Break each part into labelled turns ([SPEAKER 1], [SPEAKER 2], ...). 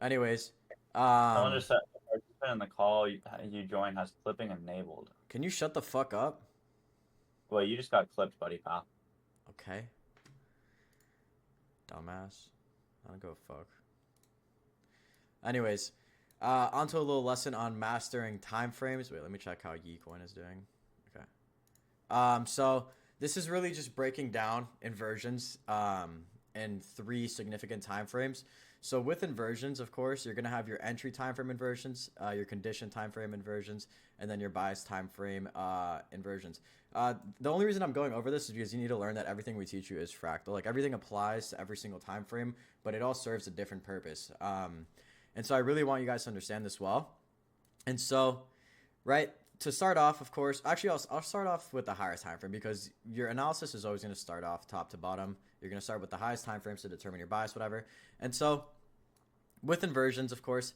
[SPEAKER 1] Anyways,
[SPEAKER 2] Someone just said the participant in the call you joined has clipping enabled.
[SPEAKER 1] can you shut the fuck up?
[SPEAKER 2] Well, you just got clipped, buddy, pal.
[SPEAKER 1] Okay, dumbass. I don't go fuck. Anyways, onto a little lesson on mastering time frames. Wait, let me check how Yecoin is doing. Okay. So this is really just breaking down inversions in three significant time frames. So with inversions, of course, you're gonna have your entry time frame inversions, your condition time frame inversions, and then your bias time frame inversions. The only reason I'm going over this is because you need to learn that everything we teach you is fractal. Like everything applies to every single time frame, but it all serves a different purpose. And so I really want you guys to understand this well. And so, right, to start off, of course, actually, I'll start off with the higher time frame because your analysis is always going to start off top to bottom. You're going to start with the highest time frames to determine your bias, whatever. And so, with inversions, of course,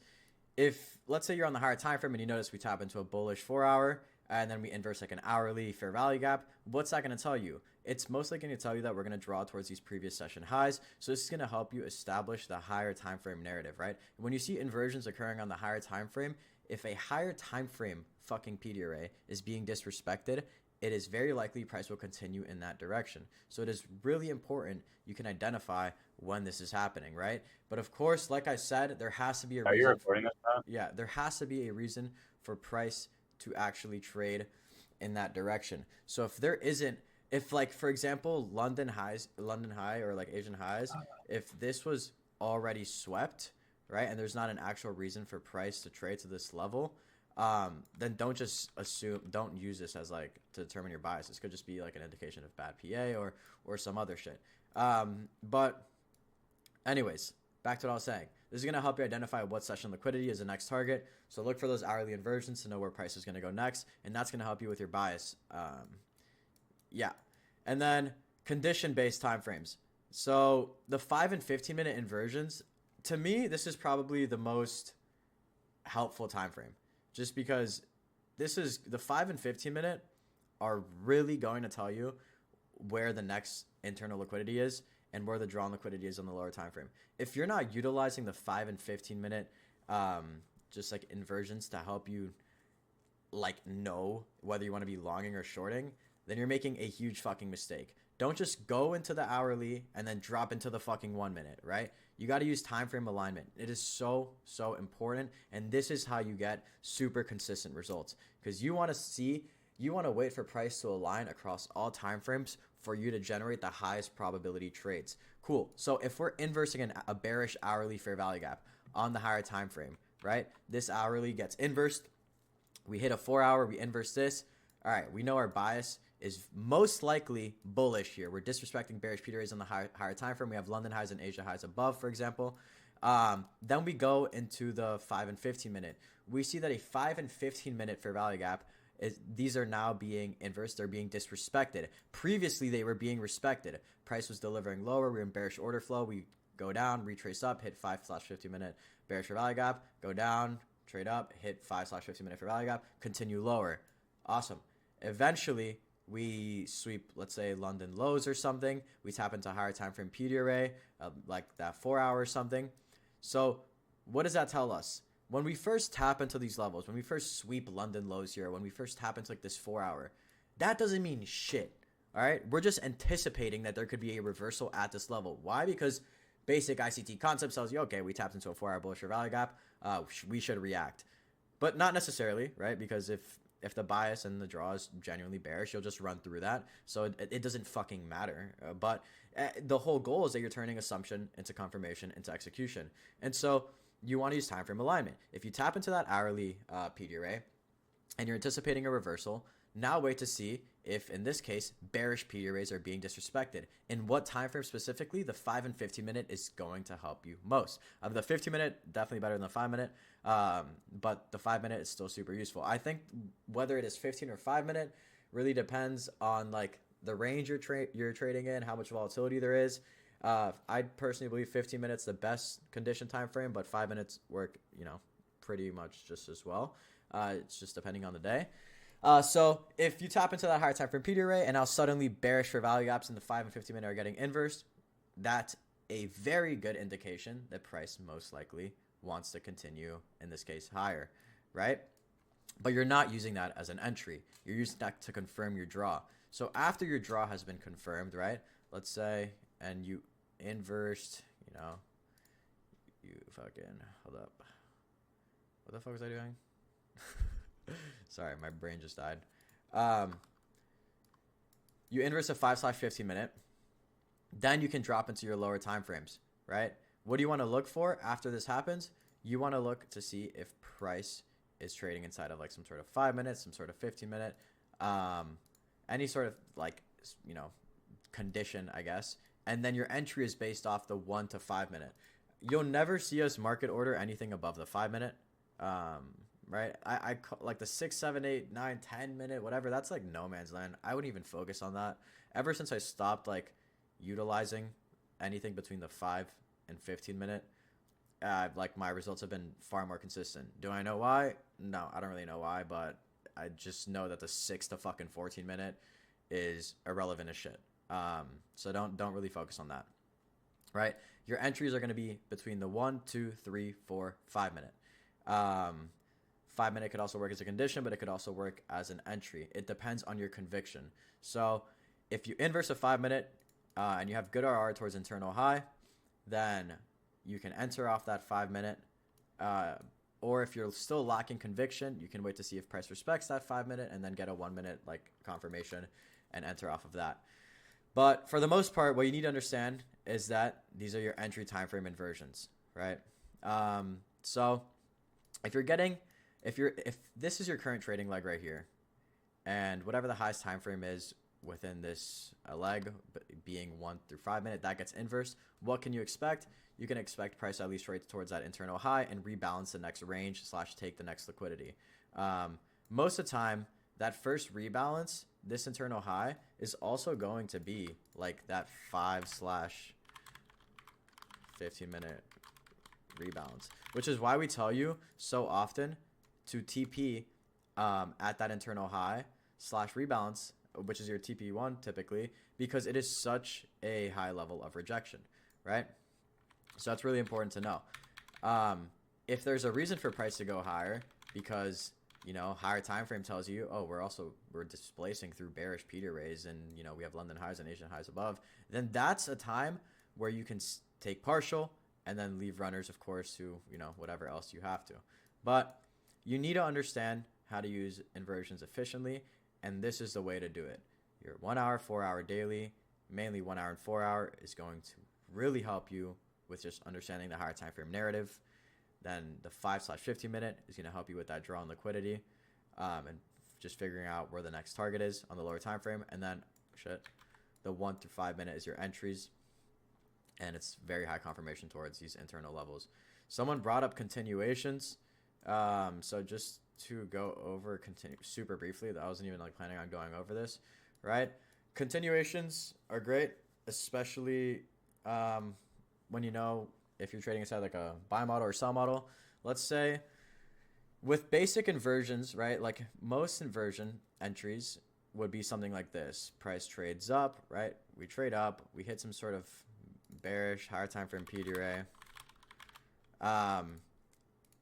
[SPEAKER 1] if let's say you're on the higher time frame and you notice we tap into a bullish 4 hour and then we inverse like an hourly fair value gap, what's that going to tell you? It's mostly going to tell you that we're going to draw towards these previous session highs. So this is going to help you establish the higher time frame narrative, right? When you see inversions occurring on the higher time frame, if a higher time frame fucking PD array is being disrespected, it is very likely price will continue in that direction. So it is really important you can identify when this is happening, right? But of course, like I said, there has to be a
[SPEAKER 2] Are you
[SPEAKER 1] reason
[SPEAKER 2] recording this now?
[SPEAKER 1] yeah, there has to be a reason for price to actually trade in that direction. So if there isn't, if like for example, London high or like Asian highs, if this was already swept, right, and there's not an actual reason for price to trade to this level, then don't just assume, don't use this as like to determine your bias. This could just be like an indication of bad PA or some other shit. But anyways, back to what I was saying. This is going to help you identify what session liquidity is the next target. So look for those hourly inversions to know where price is going to go next, and that's going to help you with your bias. Yeah, and then condition-based time frames. So the 5 and 15 minute inversions, to me, this is probably the most helpful time frame, just because this is the 5 and 15 minute are really going to tell you where the next internal liquidity is and where the drawn liquidity is on the lower time frame. If you're not utilizing the 5 and 15 minute just like inversions to help you like know whether you want to be longing or shorting, then you're making a huge fucking mistake. Don't just go into the hourly and then drop into the fucking 1 minute, right? You got to use time frame alignment. It is so important, and this is how you get super consistent results because you want to wait for price to align across all time frames for you to generate the highest probability trades. Cool. So if we're inversing a bearish hourly fair value gap on the higher time frame, right? This hourly gets inversed. We hit a 4 hour, we inverse this. All right, we know our bias is most likely bullish here. We're disrespecting bearish P rays on the higher time frame. We have London highs and Asia highs above, for example. Then we go into the 5 and 15 minute. We see that a 5 and 15 minute fair value gap these are now being inversed. They're being disrespected. Previously, they were being respected. Price was delivering lower. We're in bearish order flow. We go down, retrace up, hit 5/15 minute bearish fair value gap, go down, trade up, hit 5/15 minute fair value gap, continue lower. Awesome. Eventually, we sweep, let's say, London lows or something. We tap into a higher time frame PD array, like that 4 hour or something. So what does that tell us? When we first tap into these levels, when we first sweep London lows here, when we first tap into like this 4 hour, that doesn't mean shit. All right, we're just anticipating that there could be a reversal at this level. Why? Because basic ICT concept tells you, okay, we tapped into a 4 hour bullish value gap, we should react, but not necessarily, right? Because if the bias and the draw is genuinely bearish, you'll just run through that. So it doesn't fucking matter. But the whole goal is that you're turning assumption into confirmation into execution, and so you want to use time frame alignment. If you tap into that hourly PD array and you're anticipating a reversal, now wait to see if, in this case, bearish PD arrays are being disrespected. In what time frame specifically, the 5 and 15 minute is going to help you most. The 15 minute, definitely better than the 5 minute, but the 5 minute is still super useful. I think whether it is 15 or 5 minute really depends on like the range you're trading in, how much volatility there is. I personally believe 15 minutes the best condition time frame, but 5 minutes work, pretty much just as well. It's just depending on the day. So if you tap into that higher time frame PD array and now suddenly bearish for value gaps in the 5 and 15 minute are getting inversed, that's a very good indication that price most likely wants to continue, in this case, higher, right? But you're not using that as an entry. You're using that to confirm your draw. So after your draw has been confirmed, right? Let's say, and you inversed, you know, you fucking, hold up. What the fuck was I doing? Sorry, my brain just died. You inverse a 5/15 minute. Then you can drop into your lower time frames, right? What do you want to look for after this happens? You want to look to see if price is trading inside of like some sort of 5 minutes, some sort of 15 minute, any sort of like, you know, condition, I guess. And then your entry is based off the 1 to 5 minute. You'll never see us market order anything above the 5 minute, right? I like the 6, 7, 8, 9, 10 minute, whatever. That's like no man's land. I wouldn't even focus on that. Ever since I stopped like utilizing anything between the 5 and 15 minute, like my results have been far more consistent. Do I know why? No, I don't really know why, but I just know that the 6 to fucking 14 minute is irrelevant as shit. So don't really focus on that, right? Your entries are going to be between the 1, 2, 3, 4, 5 minute. 5 minute could also work as a condition, but it could also work as an entry. It depends on your conviction. So if you inverse a 5 minute and you have good RR towards internal high, then you can enter off that 5 minute. Or if you're still lacking conviction, you can wait to see if price respects that 5 minute and then get a 1 minute like confirmation and enter off of that. But for the most part, what you need to understand is that these are your entry time frame inversions, right? So if this is your current trading leg right here, and whatever the highest time frame is within this leg, being 1 through 5 minute, that gets inversed. What can you expect? You can expect price at least trades towards that internal high and rebalance the next range / take the next liquidity. Most of the time, that first rebalance, this internal high, is also going to be like that 5/15 minute rebalance, which is why we tell you so often to TP at that internal high / rebalance, which is your TP1 typically, because it is such a high level of rejection, right? So that's really important to know. If there's a reason for price to go higher, because you know higher time frame tells you, oh, we're displacing through bearish P rays, and you know we have London highs and Asian highs above, then that's a time where you can take partial and then leave runners, of course, to you know whatever else you have to. But you need to understand how to use inversions efficiently, and this is the way to do it. Your 1 hour, 4 hour daily, mainly 1 hour and 4 hour, is going to really help you with just understanding the higher time frame narrative. Then the 5/15 minute is going to help you with that draw and liquidity, and just figuring out where the next target is on the lower time frame. And then the 1 through 5 minute is your entries, and it's very high confirmation towards these internal levels. Someone brought up continuations, so just to go over super briefly, I wasn't even like planning on going over this, right? Continuations are great, especially when you know if you're trading inside like a buy model or sell model. Let's say with basic inversions, right? Like most inversion entries would be something like this. Price trades up, right? We trade up, we hit some sort of bearish higher time frame PD array.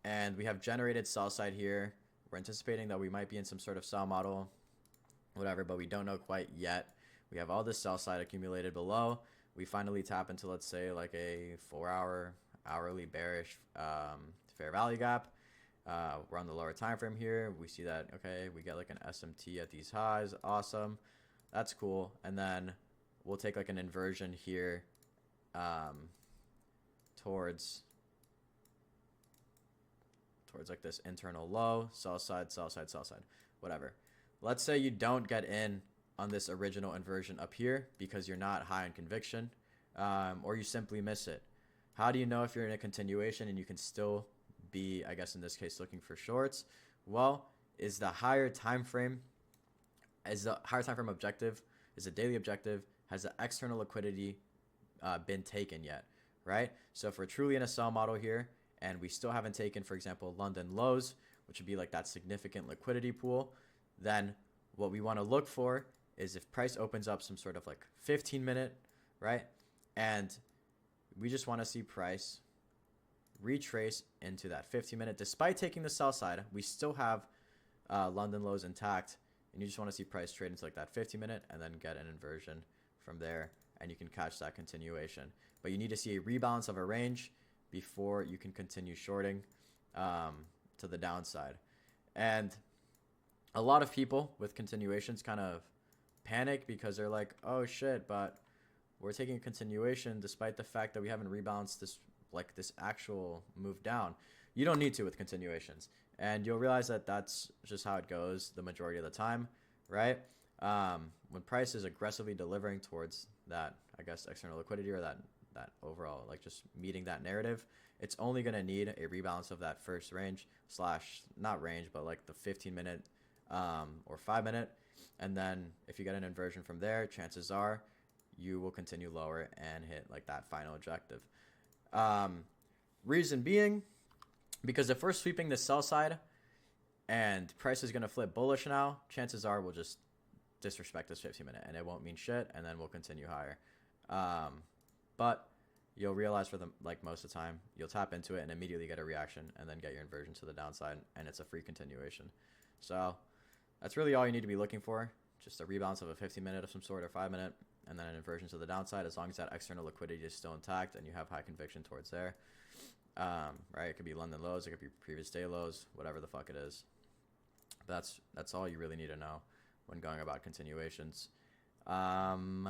[SPEAKER 1] And we have generated sell side here. We're anticipating that we might be in some sort of sell model, whatever, but we don't know quite yet. We have all this sell side accumulated below. We finally tap into, let's say, like a 4 hour hourly bearish fair value gap. We're on the lower time frame here. We see that, okay, we get like an SMT at these highs. Awesome. That's cool. And then we'll take like an inversion here towards like this internal low, sell side, sell side, sell side, whatever. Let's say you don't get in on this original inversion up here because you're not high on conviction, or you simply miss it. How do you know if you're in a continuation and you can still be, I guess in this case, looking for shorts? Well, is the higher time frame objective, is the daily objective, has the external liquidity been taken yet, right? So if we're truly in a sell model here and we still haven't taken, for example, London lows, which would be like that significant liquidity pool, then what we want to look for is if price opens up some sort of like 15 minute, right? And we just want to see price retrace into that 15-minute. Despite taking the sell side, we still have London lows intact, and you just want to see price trade into like that 15-minute and then get an inversion from there, and you can catch that continuation. But you need to see a rebalance of a range before you can continue shorting to the downside. And a lot of people with continuations kind of panic because they're like, oh shit, but we're taking a continuation despite the fact that we haven't rebalanced this actual move down. You don't need to with continuations, and you'll realize that that's just how it goes the majority of the time, right? When price is aggressively delivering towards that, I guess, external liquidity or that overall, like, just meeting that narrative, it's only going to need a rebalance of that first range / not range, but like the 15-minute or 5-minute. And then if you get an inversion from there, chances are you will continue lower and hit like that final objective. Reason being, because if we're sweeping the sell side and price is going to flip bullish now, chances are we'll just disrespect this 15-minute and it won't mean shit, and then we'll continue higher. But you'll realize for most of the time, you'll tap into it and immediately get a reaction and then get your inversion to the downside, and it's a free continuation. So that's really all you need to be looking for. Just a rebalance of a 15-minute of some sort or 5-minute, and then an inversion to the downside, as long as that external liquidity is still intact and you have high conviction towards there. Right? It could be London lows, it could be previous day lows, whatever the fuck it is. But that's all you really need to know when going about continuations. And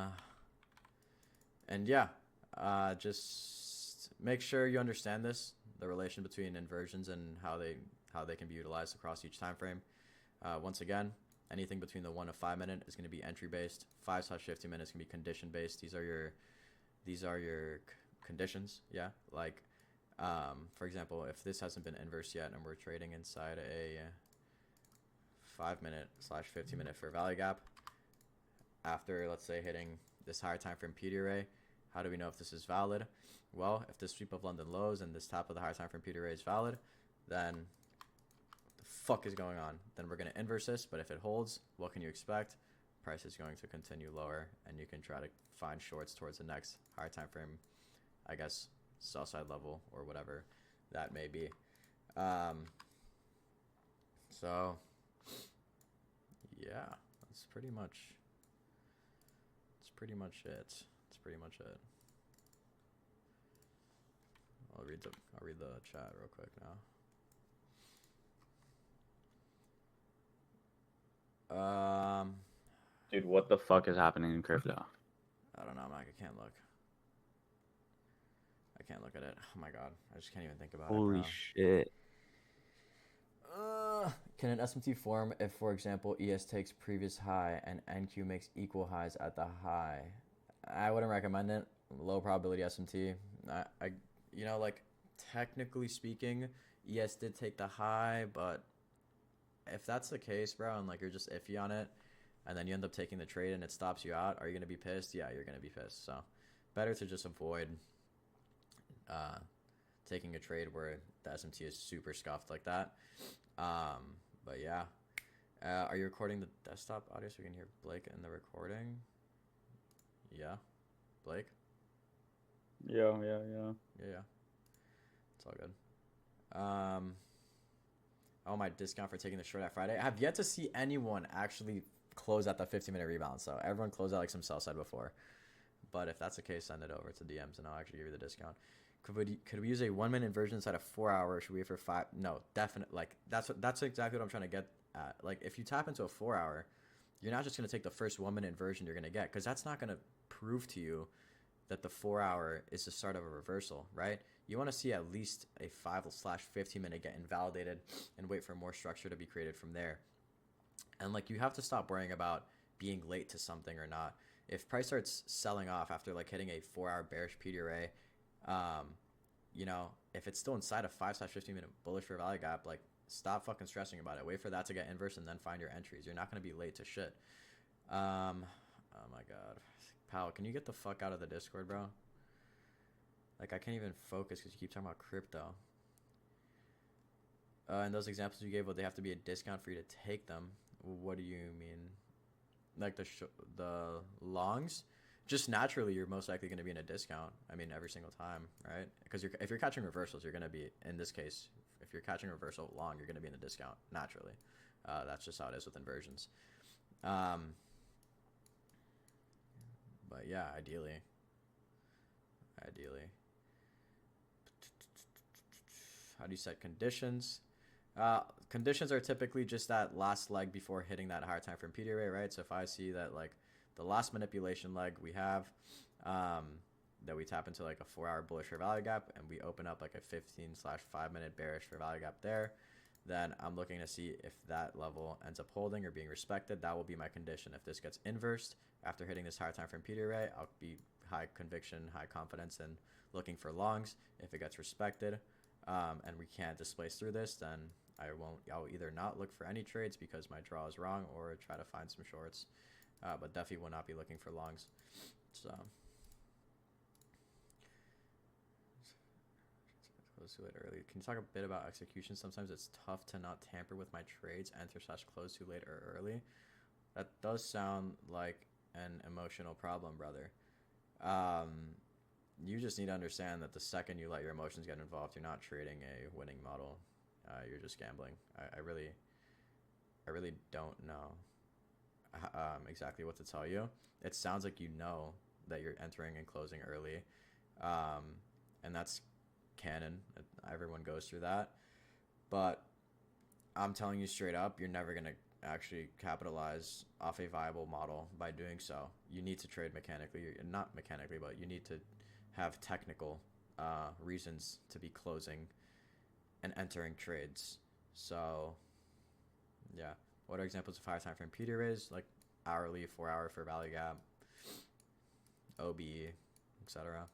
[SPEAKER 1] yeah, just make sure you understand the relation between inversions and how they can be utilized across each time frame. Once again, anything between the 1 to 5 minute is going to be entry based. 5/15 minutes can be condition based. These are your conditions. Yeah, like for example, if this hasn't been inversed yet and we're trading inside a 5-minute / 15-minute fair value gap after, let's say, hitting this higher time frame PD array, how do we know if this is valid? Well, if this sweep of London lows and this top of the higher time frame PD array is valid, then what the fuck is going on? Then we're going to inverse this, but if it holds, what can you expect? Price is going to continue lower, and you can try to find shorts towards the next higher time frame, I guess, sell side level or whatever that may be. So yeah, that's pretty much it. It's pretty much it. I'll read the chat real quick now.
[SPEAKER 2] Dude, what the fuck is happening in crypto?
[SPEAKER 1] I don't know, Mike. I can't look at it. Oh my god, I just can't even think about it.
[SPEAKER 2] Holy shit.
[SPEAKER 1] Can an SMT form if, for example, ES takes previous high and NQ makes equal highs at the high? I wouldn't recommend it. Low probability SMT. I like, technically speaking, ES did take the high, but if that's the case, bro, and like you're just iffy on it, and then you end up taking the trade and it stops you out, are you gonna be pissed? Yeah, you're gonna be pissed. So better to just avoid taking a trade where the SMT is super scuffed like that. But yeah, are you recording the desktop audio so we can hear Blake in the recording? Yeah, Blake?
[SPEAKER 2] Yeah.
[SPEAKER 1] It's all good. Oh, my discount for taking the short at Friday. I have yet to see anyone actually close at the 15-minute rebalance, so everyone closed out like some sell side before. But if that's the case, send it over to DMs and I'll actually give you the discount. Could we use a 1-minute inversion inside of 4 hours? Should we wait for 5? No, definitely. Like that's exactly what I'm trying to get at. Like, if you tap into a 4 hour, you're not just going to take the first 1-minute inversion you're going to get, because that's not going to prove to you that the 4 hour is the start of a reversal, right? You want to see at least a 5/15 minute get invalidated and wait for more structure to be created from there. And like, you have to stop worrying about being late to something or not. If price starts selling off after like hitting a 4-hour bearish PD array, if it's still inside a 5/15 minute bullish fair value gap, like, stop fucking stressing about it. Wait for that to get inverse and then find your entries. You're not going to be late to shit. Oh my god. Pal, can you get the fuck out of the Discord, bro? Like, I can't even focus because you keep talking about crypto. And those examples you gave, would they have to be a discount for you to take them? What do you mean? Like the longs? just naturally you're most likely going to be in a discount. I mean, every single time, right? Because if you're catching reversals, you're going to be, in this case, if you're catching reversal long, you're going to be in a discount naturally. That's just how it is with inversions. But yeah, ideally. How do you set conditions? Conditions are typically just that last leg before hitting that higher time frame PD array, right? So if I see that like the last manipulation leg we have, that we tap into like a 4-hour bullish fair value gap, and we open up like a 15/5 minute bearish fair value gap there, then I'm looking to see if that level ends up holding or being respected. That will be my condition. If this gets inversed after hitting this higher time frame PD array, I'll be high conviction, high confidence, and looking for longs. If it gets respected, and we can't displace through this, then I'll either not look for any trades because my draw is wrong, or try to find some shorts, but definitely will not be looking for longs. So close too late early. Can you talk a bit about execution? Sometimes it's tough to not tamper with my trades, enter/close too late or early. That does sound like an emotional problem, brother. You just need to understand that the second you let your emotions get involved, you're not trading a winning model. You're just gambling. I really don't know exactly what to tell you. It sounds like you know that you're entering and closing early, and that's canon. Everyone goes through that, but I'm telling you straight up, you're never gonna actually capitalize off a viable model by doing so. You need to trade mechanically, not mechanically, but you need to have technical reasons to be closing and entering trades. So yeah, what are examples of higher time frame PD arrays? Like hourly, 4-hour fair value gap, OBE, etc.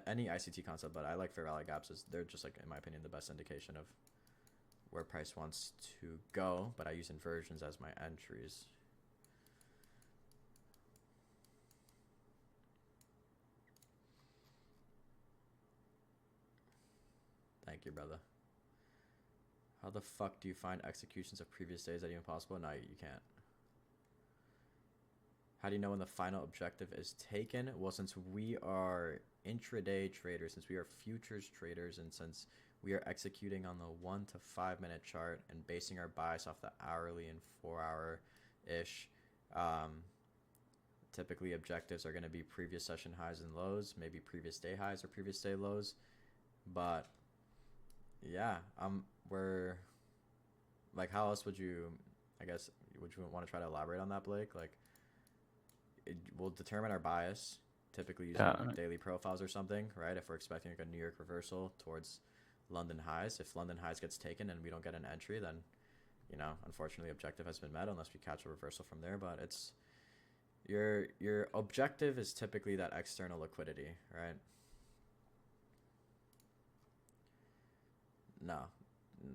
[SPEAKER 1] Any ICT concept, but I like fair value gaps. They're just, like, in my opinion, the best indication of where price wants to go, but I use inversions as my entries. Thank you, brother. How the fuck do you find executions of previous days that even possible? No, you can't. How do you know when the final objective is taken? Well, since we are intraday traders, since we are futures traders, and since we are executing on the 1 to 5 minute chart and basing our bias off the hourly and 4-hour-ish, typically objectives are going to be previous session highs and lows, maybe previous day highs or previous day lows. But yeah, we're like, how else would you, I guess, would you want to try to elaborate on that, Blake? Like, it will determine our bias, typically using daily profiles or something, right? If we're expecting like a New York reversal towards London highs, if London highs gets taken and we don't get an entry, then, you know, unfortunately objective has been met unless we catch a reversal from there. But it's your objective is typically that external liquidity, right? No,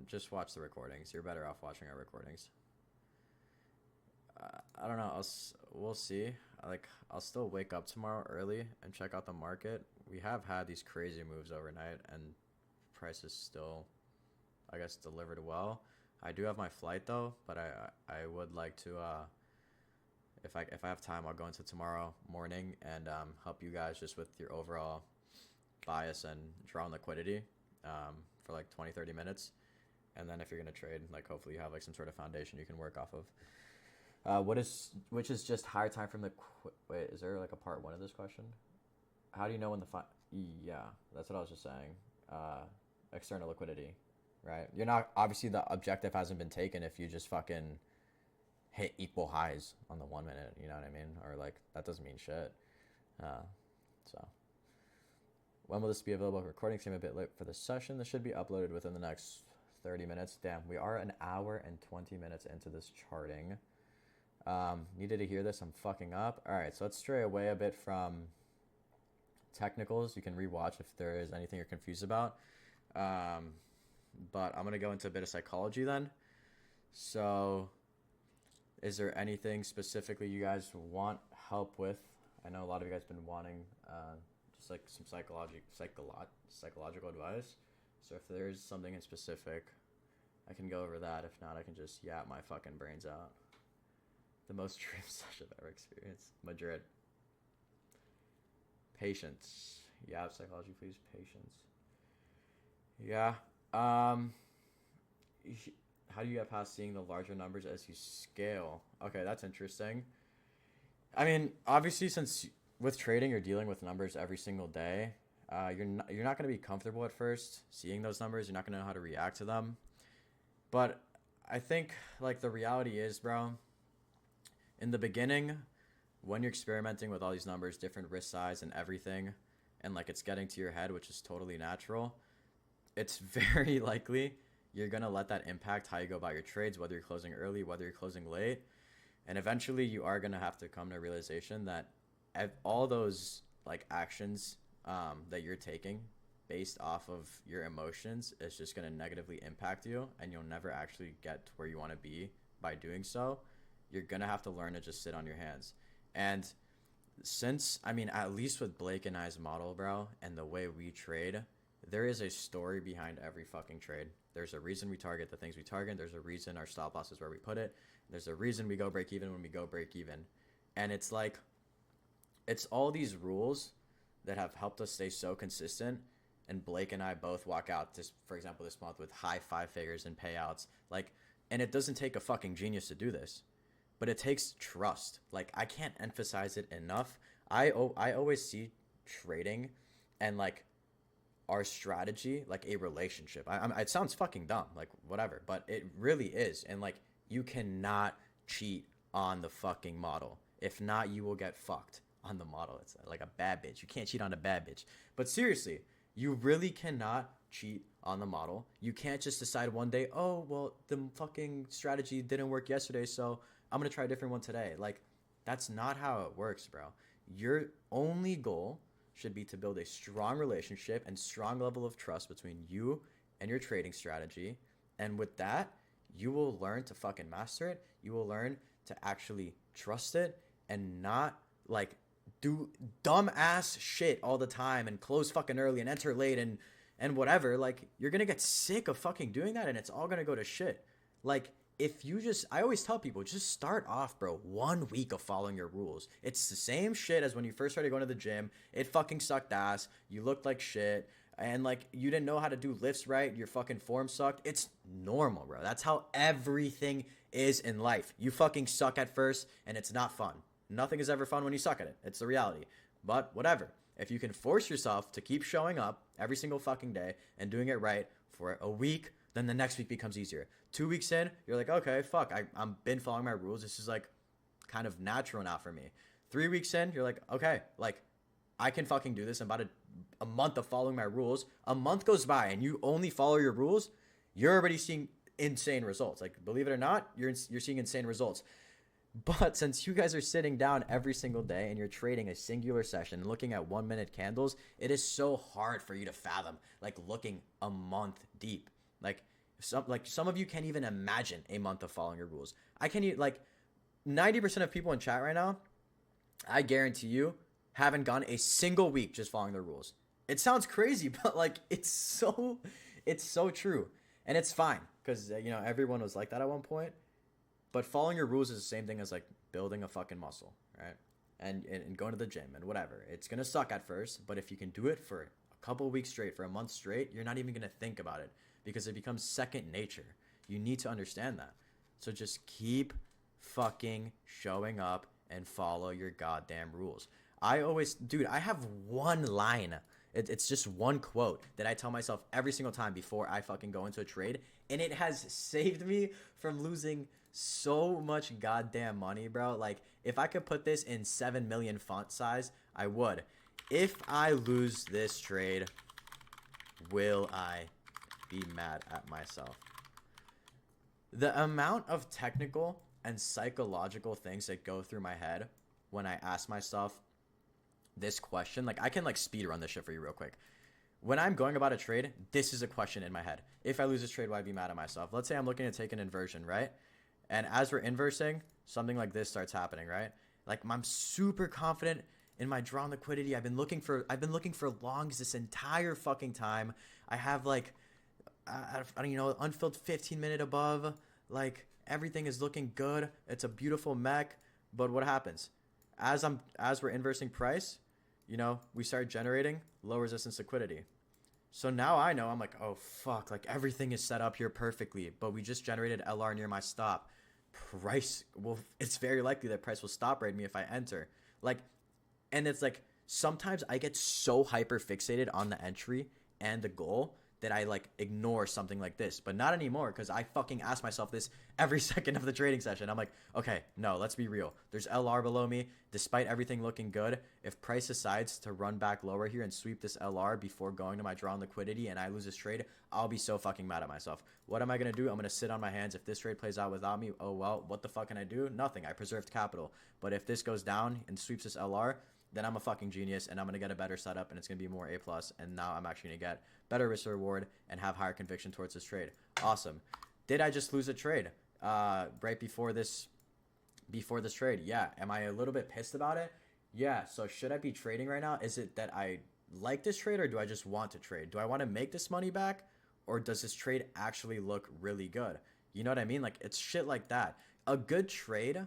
[SPEAKER 1] just watch the recordings. You're better off watching our recordings. I don't know. We'll see. I'll still wake up tomorrow early and check out the market. We have had these crazy moves overnight, and prices still, I guess, delivered well. I do have my flight though, but I would like to, if I have time, I'll go into tomorrow morning and help you guys just with your overall bias and draw on liquidity for like 20-30 minutes. And then if you're gonna trade, like, hopefully you have like some sort of foundation you can work off of. Which is just higher time from the wait, is there like a part 1 of this question? How do you know when the yeah, that's what I was just saying. External liquidity, right? You're not, obviously the objective hasn't been taken if you just fucking hit equal highs on the 1 minute, you know what I mean? Or like, that doesn't mean shit. So when will this be available? Recording seem a bit late for the session. This should be uploaded within the next 30 minutes. Damn, we are an hour and 20 minutes into this charting. Needed to hear this. I'm fucking up. All right, so let's stray away a bit from technicals. You can rewatch if there is anything you're confused about. But I'm going to go into a bit of psychology then. So is there anything specifically you guys want help with? I know a lot of you guys been wanting just like some psychological advice. So if there's something in specific, I can go over that. If not, I can just yap my fucking brains out. The most dream session I've ever experienced. Madrid. Patience. Yeah, psychology, please. Patience. Yeah. Um. How do you get past seeing the larger numbers as you scale? Okay, that's interesting. I mean, obviously, since with trading you're dealing with numbers every single day, you're not going to be comfortable at first seeing those numbers. You're not going to know how to react to them. But I think like the reality is, bro, in the beginning, when you're experimenting with all these numbers, different risk size and everything, and like it's getting to your head, which is totally natural, it's very likely you're gonna let that impact how you go about your trades, whether you're closing early, whether you're closing late, and eventually you are gonna have to come to a realization that all those like actions that you're taking based off of your emotions is just gonna negatively impact you, and you'll never actually get to where you want to be by doing so. You're gonna have to learn to just sit on your hands, and since I mean, at least with Blake and I's model, bro, and the way we trade, there is a story behind every fucking trade. There's a reason we target the things we target. There's a reason our stop loss is where we put it. There's a reason we go break even when we go break even. And it's like, it's all these rules that have helped us stay so consistent. And Blake and I both walk out this, for example, this month with high five figures in payouts. Like, and it doesn't take a fucking genius to do this, but it takes trust. Like, I can't emphasize it enough. I always see trading and like our strategy like a relationship. It sounds fucking dumb, like whatever, but it really is. And like, you cannot cheat on the fucking model. If not, you will get fucked on the model. It's like a bad bitch. You can't cheat on a bad bitch. But seriously, you really cannot cheat on the model. You can't just decide one day, oh, well, the fucking strategy didn't work yesterday, so I'm going to try a different one today. Like, that's not how it works, bro. Your only goal should be to build a strong relationship and strong level of trust between you and your trading strategy. And with that, you will learn to fucking master it. You will learn to actually trust it and not like do dumb ass shit all the time and close fucking early and enter late and whatever. Like, you're gonna get sick of fucking doing that, and it's all gonna go to shit. Like, if you just, I always tell people, just start off, bro, 1 week of following your rules. It's the same shit as when you first started going to the gym. It fucking sucked ass. You looked like shit. And like, you didn't know how to do lifts right. Your fucking form sucked. It's normal, bro. That's how everything is in life. You fucking suck at first, and it's not fun. Nothing is ever fun when you suck at it. It's the reality. But whatever. If you can force yourself to keep showing up every single fucking day and doing it right for a week, then the next week becomes easier. 2 weeks in, you're like, okay, fuck, I'm been following my rules. This is like kind of natural now for me. 3 weeks in, you're like, okay, like I can fucking do this. About a month of following my rules. A month goes by and you only follow your rules. You're already seeing insane results. Like, believe it or not, you're seeing insane results. But since you guys are sitting down every single day and you're trading a singular session and looking at 1 minute candles, it is so hard for you to fathom, like, looking a month deep. Like some of you can't even imagine a month of following your rules. I can't, like, 90% of people in chat right now, I guarantee you, haven't gone a single week just following their rules. It sounds crazy, but like, it's so true. And it's fine, because everyone was like that at one point. But following your rules is the same thing as like building a fucking muscle, right? And going to the gym and whatever. It's gonna suck at first, but if you can do it for a couple of weeks straight, for a month straight, you're not even gonna think about it because it becomes second nature. You need to understand that. So just keep fucking showing up and follow your goddamn rules. I have one line. It's just one quote that I tell myself every single time before I fucking go into a trade, and it has saved me from losing so much goddamn money, bro. Like, if I could put this in 7 million font size, I would. If I lose this trade, will I be mad at myself? The amount of technical and psychological things that go through my head when I ask myself this question, like, I can like speed run this shit for you real quick. When I'm going about a trade, this is a question in my head. If I lose this trade, will I be mad at myself? Let's say I'm looking to take an inversion, right? And as we're inversing, something like this starts happening, right? Like, I'm super confident in my drawn liquidity. I've been looking for longs this entire fucking time. I have like, I don't unfilled 15 minute above, like, everything is looking good. It's a beautiful mech. But what happens? As we're inversing price, you know, we start generating low resistance liquidity. So now I know, I'm like, oh fuck, like everything is set up here perfectly, but we just generated LR near my stop. Price will, it's very likely that price will stop rate me if I enter. Like, and it's like sometimes I get so hyper fixated on the entry and the goal that I like ignore something like this, but not anymore, because I fucking ask myself this every second of the trading session. I'm like, okay, no, let's be real. There's LR below me. Despite everything looking good, if price decides to run back lower here and sweep this LR before going to my draw on liquidity and I lose this trade, I'll be so fucking mad at myself. What am I going to do? I'm going to sit on my hands. If this trade plays out without me, oh well, what the fuck can I do? Nothing. I preserved capital. But if this goes down and sweeps this LR, then I'm a fucking genius and I'm going to get a better setup and it's going to be more A+, and now I'm actually going to get better risk reward and have higher conviction towards this trade. Awesome. Did I just lose a trade right before this trade? Yeah. Am I a little bit pissed about it? Yeah. So should I be trading right now? Is it that I like this trade, or do I just want to trade? Do I want to make this money back, or does this trade actually look really good? You know what I mean? Like, it's shit like that. A good trade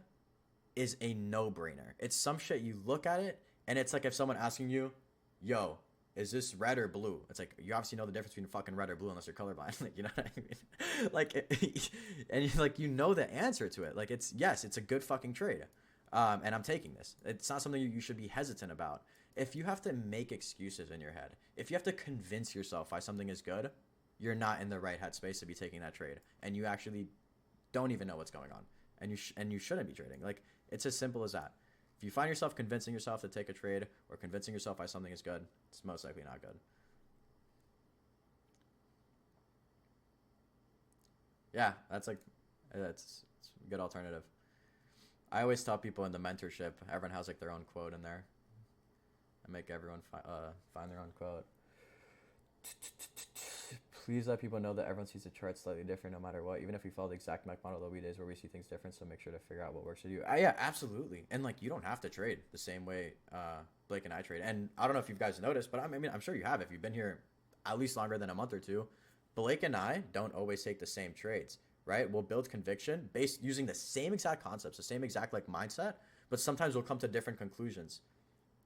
[SPEAKER 1] is a no-brainer. It's some shit you look at it and it's like if someone asking you, yo, is this red or blue? It's like, you obviously know the difference between fucking red or blue unless you're colorblind. Like, you know what I mean? Like, and you like, you know the answer to it. Like, it's, yes, it's a good fucking trade. And I'm taking this. It's not something you should be hesitant about. If you have to make excuses in your head, if you have to convince yourself why something is good, you're not in the right headspace to be taking that trade. And you actually don't even know what's going on. And you shouldn't be trading. Like, it's as simple as that. If you find yourself convincing yourself to take a trade or convincing yourself why something is good, it's most likely not good. Yeah, that's like, it's a good alternative. I always tell people in the mentorship, everyone has like their own quote in there. I make everyone find their own quote. Please let people know that everyone sees the chart slightly different no matter what. Even if we follow the exact mech model, there'll be days where we see things different, so make sure to figure out what works for you. Yeah, absolutely. And like, you don't have to trade the same way Blake and I trade. And I don't know if you guys noticed, but I mean, I'm sure you have if you've been here at least longer than a month or two. Blake and I don't always take the same trades, right? We'll build conviction based using the same exact concepts, the same exact like mindset, but sometimes we'll come to different conclusions.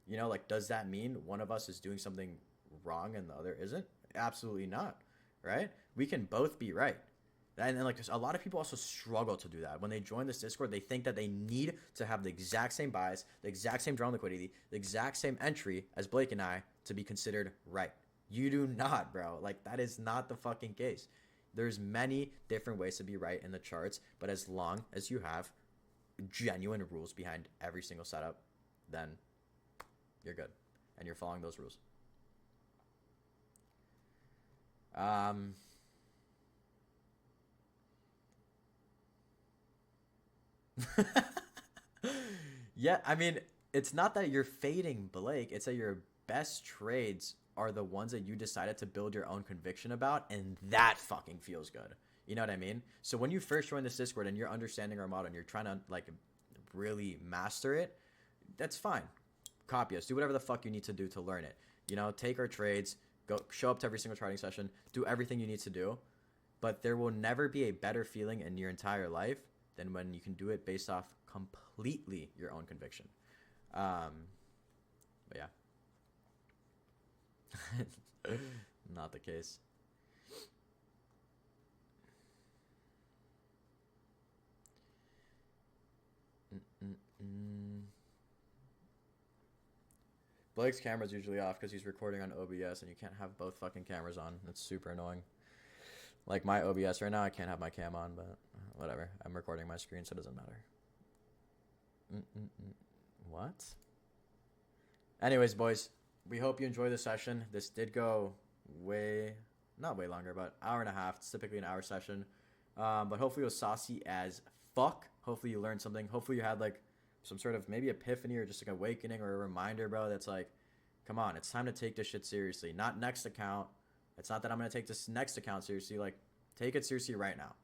[SPEAKER 1] You know, like, does that mean one of us is doing something wrong and the other isn't? Absolutely not. Right? We can both be right. And then, like, a lot of people also struggle to do that. When they join this Discord, they think that they need to have the exact same bias, the exact same draw liquidity, the exact same entry as Blake and I to be considered right. You do not, bro. Like, that is not the fucking case. There's many different ways to be right in the charts, but as long as you have genuine rules behind every single setup, then you're good. And you're following those rules. Yeah, I mean, it's not that you're fading Blake, it's that your best trades are the ones that you decided to build your own conviction about, and that fucking feels good. You know what I mean? So when you first join this Discord and you're understanding our model and you're trying to like really master it, that's fine. Copy us, do whatever the fuck you need to do to learn it. You know, take our trades, go show up to every single trading session, do everything you need to do. But there will never be a better feeling in your entire life than when you can do it based off completely your own conviction. But yeah. Not the case. Blake's camera's usually off because he's recording on OBS and you can't have both fucking cameras on. That's super annoying. Like my OBS right now, I can't have my cam on, but whatever. I'm recording my screen, so it doesn't matter. What? Anyways, boys, we hope you enjoy the session. This did go not way longer, but hour and a half. It's typically an hour session. But hopefully it was saucy as fuck. Hopefully you learned something. Hopefully you had like some sort of maybe epiphany or just like awakening or a reminder, bro, that's like, come on, it's time to take this shit seriously. Not next account. It's not that I'm going to take this next account seriously. Like, take it seriously right now.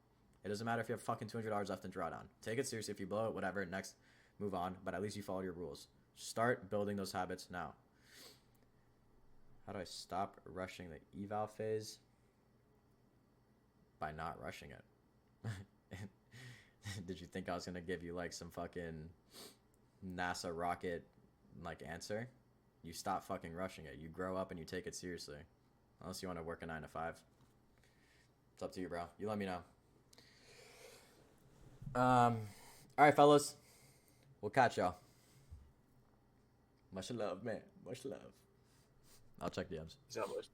[SPEAKER 1] It doesn't matter if you have fucking $200 left in drawdown. Take it seriously. If you blow it, whatever, next, move on. But at least you followed your rules. Start building those habits now. How do I stop rushing the eval phase? By not rushing it. Did you think I was gonna give you like some fucking NASA rocket like answer? You stop fucking rushing it. You grow up and you take it seriously. Unless you want to work a 9 to 5. It's up to you, bro. You let me know. All right, fellas. We'll catch y'all. Much love, man. Much love. I'll check DMs.
[SPEAKER 2] Peace out, boys.